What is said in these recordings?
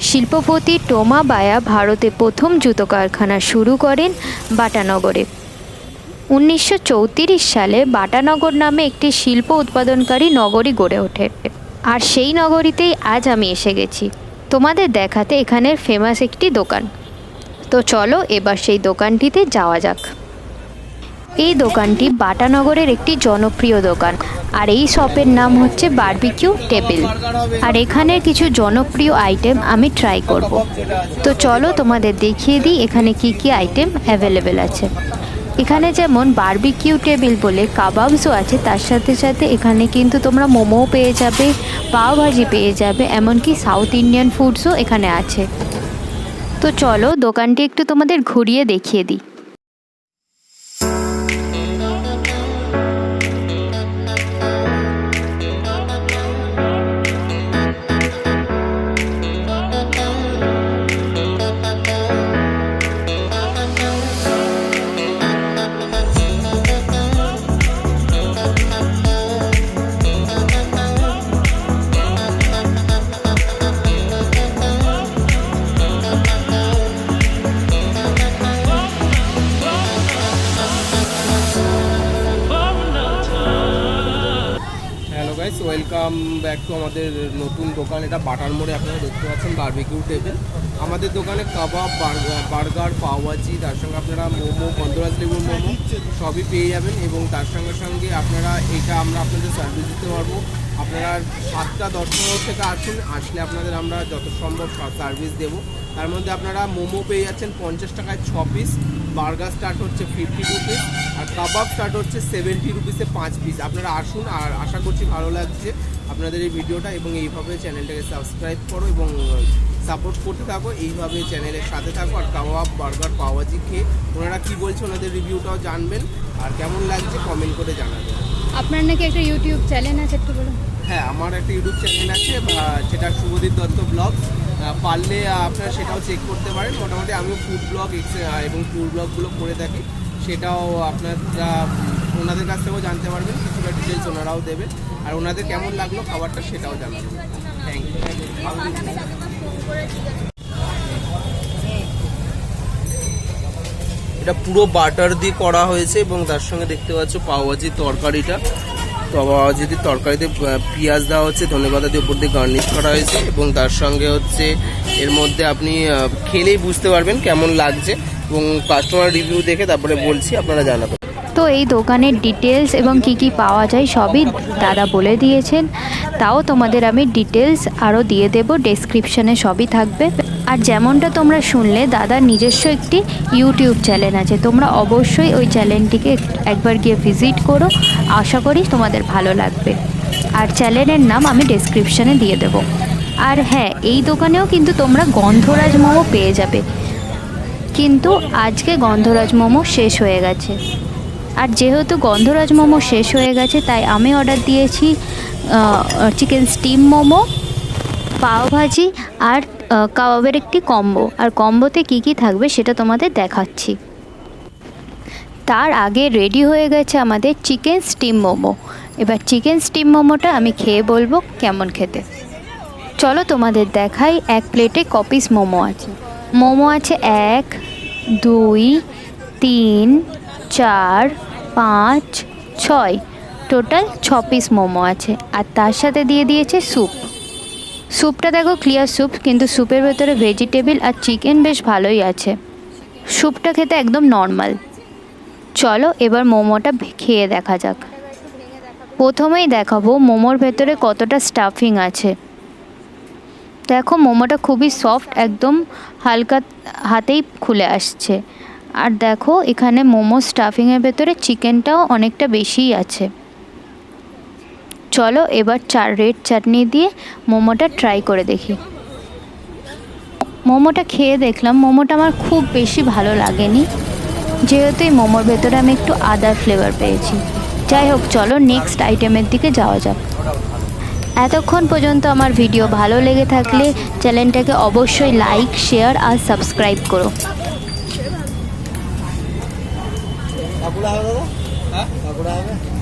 শিল্পপতি টোমা বায়া ভারতে প্রথম জুতো কারখানা শুরু করেন বাটানগরে। 1934 সালে বাটানগর নামে একটি শিল্প উৎপাদনকারী নগরী গড়ে ওঠে। আর সেই নগরীতেই আজ আমি এসে গেছি তোমাদের দেখাতে এখানের ফেমাস একটি দোকান। তো চলো এবার সেই দোকানটিতে যাওয়া যাক। এই দোকানটি বাটানগরের একটি জনপ্রিয় দোকান, আর এই শপের নাম হচ্ছে বারবিকিউ টেবিল। আর এখানের কিছু জনপ্রিয় আইটেম আমি ট্রাই করব। তো চলো তোমাদের দেখিয়ে দিই এখানে কি কি আইটেম অ্যাভেলেবেল আছে। এখানে যেমন বারবিকিউ টেবিল বলে কাবাবসও আছে, তার সাথে সাথে এখানে কিন্তু তোমরা মোমোও পেয়ে যাবে, পাও ভাজি পেয়ে যাবে, এমনকি সাউথ ইন্ডিয়ান ফুডসও এখানে আছে। তো চলো দোকানটি একটু তোমাদের ঘুরিয়ে দেখিয়ে দিই। ওয়েলকাম ব্যাক টু আমাদের নতুন দোকান। এটা বাটার মোড়ে আপনারা দেখতে পাচ্ছেন বারবিকিউ টেবিল। আমাদের দোকানে কাবাব, বার্গার, পাওভাজি, তার সঙ্গে আপনারা মোমো, গন্ধরাজ লেবুর মোমো সবই পেয়ে যাবেন। এবং তার সঙ্গে সঙ্গে আপনারা এটা আমরা আপনাদের সার্ভিস দিতে পারবো। আপনারা 7টা-10 থেকে আসলে আপনাদের আমরা যত সম্ভব সার্ভিস দেবো। তার মধ্যে আপনারা মোমো পেয়ে যাচ্ছেন 50 টাকায় 6 পিস, বার্গার স্টার্ট হচ্ছে 50 রুপিস, আর কাবাব স্টার্ট হচ্ছে 70 রুপিসে 5 পিস। আপনারা আসুন, আর আশা করছি ভালো লাগছে আপনাদের এই ভিডিওটা, এবং এইভাবে চ্যানেলটাকে সাবস্ক্রাইব করো এবং সাপোর্ট করতে থাকো, এইভাবে চ্যানেলের সাথে থাকো। আর কাবাব, বার্গার, পাওভাজি খেয়ে ওনারা কী বলছে ওনাদের রিভিউটাও জানবেন, আর কেমন লাগছে কমেন্ট করে জানাবেন। আপনার নাকি একটা ইউটিউব চ্যানেল আছে, একটু বলুন। হ্যাঁ, আমার একটা ইউটিউব চ্যানেল আছে, সেটা শুভদীপ দত্ত ব্লগ। পারলে আপনারা সেটাও চেক করতে পারেন। মোটামুটি আমিও ফুড ব্লগ এবং ট্যুর ব্লগগুলো করে থাকি, সেটাও আপনারা ওনাদের কাছ থেকেও জানতে পারবেন, কিছুটা ডিটেলস ওনারাও দেবেন, আর ওনাদের কেমন লাগলো খাবারটা সেটাও জানাবেন। Thank you. এটা পুরো বাটার দিয়ে করা হয়েছে, এবং তার সঙ্গে দেখতে পাচ্ছ পাওভাজির তরকারিটা। তো পাওভাজির তরকারিতে পেঁয়াজ দেওয়া হচ্ছে, ধনেপাতা দিয়ে উপর দিয়ে গার্নিশ করা হয়েছে, এবং তার সঙ্গে হচ্ছে এর মধ্যে আপনি খেলেই বুঝতে পারবেন কেমন লাগছে, এবং কাস্টমার রিভিউ দেখে তারপরে বলছি, আপনারা জানাবেন। তো এই দোকানের ডিটেলস এবং কি কি পাওয়া যায় সবই দাদা বলে দিয়েছেন, তাও তোমাদের আমি ডিটেলস আরও দিয়ে দেব, ডেসক্রিপশানে সবই থাকবে। আর যেমনটা তোমরা শুনলে দাদার নিজস্ব একটি ইউটিউব চ্যানেল আছে, তোমরা অবশ্যই ওই চ্যানেলটিকে একবার গিয়ে ভিজিট করো, আশা করি তোমাদের ভালো লাগবে। আর চ্যানেলের নাম আমি ডেসক্রিপশানে দিয়ে দেব। আর হ্যাঁ, এই দোকানেও কিন্তু তোমরা গন্ধরাজ মোমো পেয়ে যাবে, কিন্তু আজকে গন্ধরাজ মোমো শেষ হয়ে গেছে। আর যেহেতু গন্ধরাজ মোমো শেষ হয়ে গেছে, তাই আমি অর্ডার দিয়েছি চিকেন স্টিম মোমো, পাওভাজি আর কাবাবের একটি কম্বো। আর কম্বোতে কি কি থাকবে সেটা তোমাদের দেখাচ্ছি। তার আগে রেডি হয়ে গেছে আমাদের চিকেন স্টিম মোমো। এবার চিকেন স্টিম মোমোটা আমি খেয়ে বলবো কেমন খেতে। চলো তোমাদের দেখাই। এক প্লেটে কপিস মোমো আছে। মোমো আছে 1, 2, 3, 4, 5, 6, টোটাল 6 পিস মোমো আছে। আর তার সাথে দিয়ে দিয়েছে স্যুপ। স্যুপটা দেখো ক্লিয়ার স্যুপ, কিন্তু স্যুপের ভেতরে ভেজিটেবল আর চিকেন বেশ ভালোই আছে। স্যুপটা খেতে একদম নর্মাল। চলো এবার মোমোটা খেয়ে দেখা যাক। প্রথমেই দেখাবো মোমোর ভেতরে কতটা স্টাফিং আছে। দেখো মোমোটা খুবই সফট, একদম হালকা হাতেই খুলে আসছে। আর দেখো এখানে মোমো স্টাফিংয়ের ভেতরে চিকেনটাও অনেকটা বেশিই আছে। চলো এবার রেড চাটনি দিয়ে মোমোটা ট্রাই করে দেখি। মোমোটা খেয়ে দেখলাম, মোমোটা আমার খুব বেশি ভালো লাগেনি, যেহেতু এই মোমোর ভেতরে আমি একটু আদার ফ্লেভার পেয়েছি। যাই হোক, চলো নেক্সট আইটেমের দিকে যাওয়া যাক। এতক্ষণ পর্যন্ত আমার ভিডিও ভালো লেগে থাকলে চ্যানেলটাকে অবশ্যই লাইক, শেয়ার আর সাবস্ক্রাইব করো।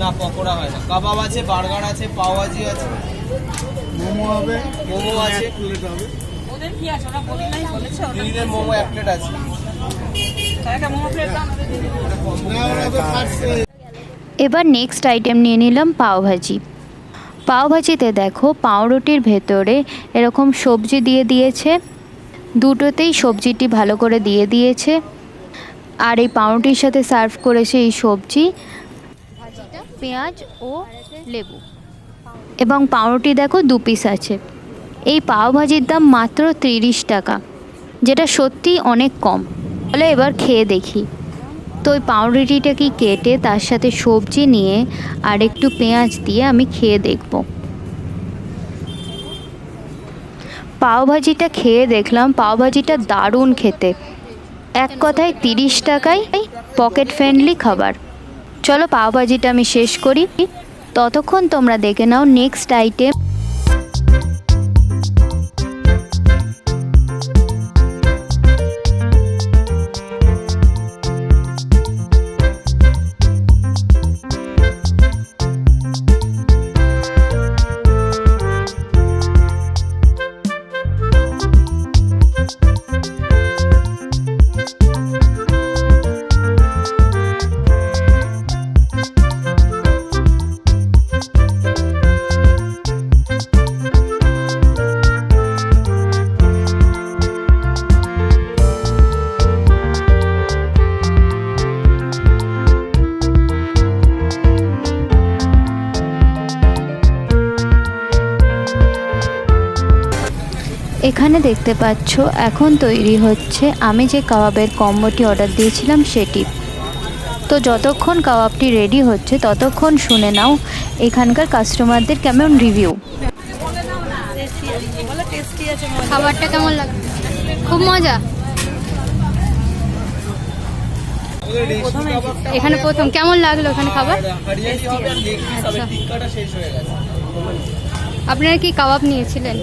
না, পকোড়া হয় না। কাবাব আছে, বার্গার আছে, পাওভাজি আছে, মোমো আছে। গ্রিনের মোমো এক প্লেট আছে। এবার নেক্সট আইটেম নিয়ে নিলাম পাওভাজি। পাওভাজিতে দেখো পাউরুটির ভেতরে এরকম সবজি দিয়ে দিয়েছে, দুটোতেই সবজিটি ভালো করে দিয়ে দিয়েছে। আর এই পাউরুটির সাথে সার্ভ করেছে এই সবজি, পেঁয়াজ ও লেবু। এবং পাউরুটি দেখো 2 পিস আছে। এই পাওভাজির দাম মাত্র 30 টাকা, যেটা সত্যিই অনেক কম। তাহলে এবার খেয়ে দেখি। তো ওই পাউরুটিটাকে কেটে তার সাথে সবজি নিয়ে আর একটু পেঁয়াজ দিয়ে আমি খেয়ে দেখব। পাওভাজিটা খেয়ে দেখলাম, পাওভাজিটা দারুণ খেতে। এক কথায় 30 টাকায় পকেট ফ্রেন্ডলি খাবার। চলো পাওভাজিটা আমি শেষ করি, ততক্ষণ তোমরা দেখে নাও নেক্সট আইটেম। এখানে দেখতে পাচ্ছ এখন তৈরি হচ্ছে আমি যে কাবাবের কম্বোটি অর্ডার দিয়েছিলাম সেটি। তো যতক্ষণ কাবাবটি রেডি হচ্ছে ততক্ষণ শুনে নাও এখানকার কাস্টমারদের কেমন রিভিউ। খাবারটা কেমন লাগে? খুব মজা। এখানে প্রথম কেমন লাগলো এখানে খাবার? আচ্ছা, আপনারা কি কাবাব নিয়েছিলেন?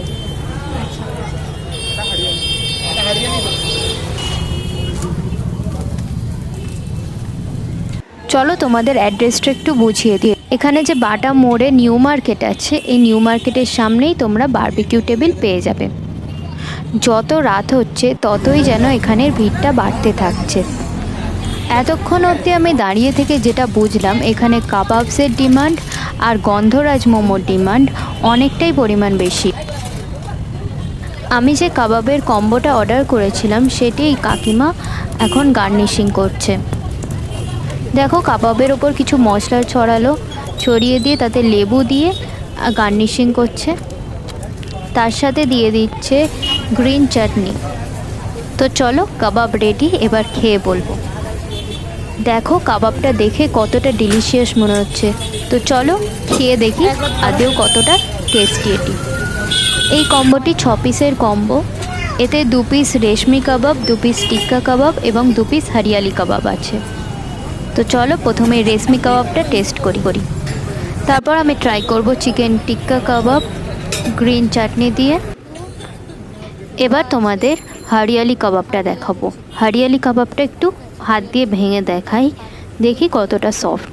চলো তোমাদের অ্যাড্রেসটা একটু বুঝিয়ে দিই। এখানে যে বাটা মোড়ে নিউ মার্কেট আছে, এই নিউ মার্কেটের সামনেই তোমরা বারবিকিউ টেবিল পেয়ে যাবে। যত রাত হচ্ছে ততই যেন এখানের ভিড়টা বাড়তে থাকছে। এতক্ষণ অবধি আমি দাঁড়িয়ে থেকে যেটা বুঝলাম, এখানে কাবাবসের ডিমান্ড আর গন্ধরাজ মোমোর ডিমান্ড অনেকটাই পরিমাণ বেশি। আমি যে কাবাবের কম্বোটা অর্ডার করেছিলাম সেটি এই কাকিমা এখন গার্নিশিং করছে। দেখো কাবাবের ওপর কিছু মশলা ছড়িয়ে দিয়ে তাতে লেবু দিয়ে গার্নিশিং করছে, তার সাথে দিয়ে দিচ্ছে গ্রিন চাটনি। তো চলো কাবাব রেডি, এবার খেয়ে বলবো। দেখো কাবাবটা দেখে কতটা ডিলিশিয়াস মনে হচ্ছে। তো চলো খেয়ে দেখি আদেও কতটা টেস্টি এটি। এই কম্বোটি 6 পিসের কম্বো। এতে 2 পিস রেশমি কাবাব, 2 পিস টিক্কা কাবাব এবং 2 পিস হরিয়ালি কাবাব আছে। তো চলো প্রথমে রেশমি কাবাবটা টেস্ট করি। তারপর আমি ট্রাই করব চিকেন টিক্কা কাবাব গ্রিন চাটনি দিয়ে। এবার তোমাদের হরিয়ালি কাবাবটা দেখাবো। হরিয়ালি কাবাবটা একটু হাত দিয়ে ভেঙে দেখাই, দেখি কতটা সফট।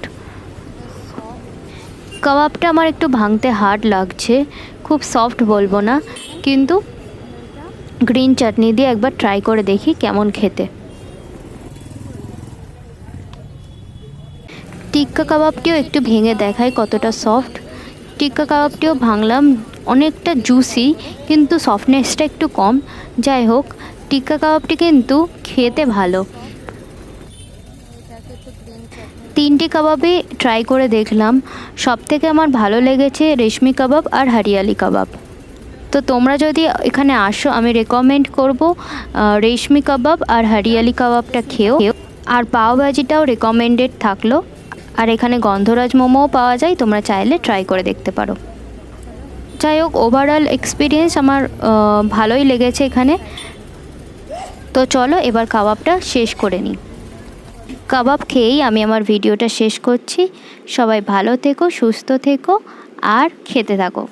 কাবাবটা আমার একটু ভাঙতে হার্ড লাগছে, খুব সফট বলবো না, কিন্তু গ্রিন চাটনি দিয়ে একবার ট্রাই করে দেখি কেমন খেতে। টিক্কা কাবাবটিও একটু ভেঙে দেখাই কতটা সফট। টিক্কা কাবাবটিও ভাঙলাম, অনেকটা জুসি কিন্তু সফটনেসটা একটু কম। যাই হোক, টিক্কা কাবাবটি কিন্তু খেতে ভালো। 3টি কাবাবই ট্রাই করে দেখলাম, সবথেকে আমার ভালো লেগেছে রেশমি কাবাব আর হরিয়ালি কাবাব। তো তোমরা যদি এখানে আসো আমি রেকমেন্ড করব রেশমি কাবাব আর হরিয়ালি কাবাবটা খেও। আর পাওভাজিটাও রেকমেন্ডেড থাকলো। আর এখানে গন্ধরাজ মোমোও পাওয়া যায়, তোমরা চাইলে ট্রাই করে দেখতে পারো। যাই হোক, ওভারঅল এক্সপিরিয়েন্স আমার ভালোই লেগেছে এখানে। তো চলো এবার কাবাবটা শেষ করে নিই। কাবাব খেয়েই আমি আমার ভিডিওটা শেষ করছি। সবাই ভালো থেকো, সুস্থ থেকো আর খেতে থাকো।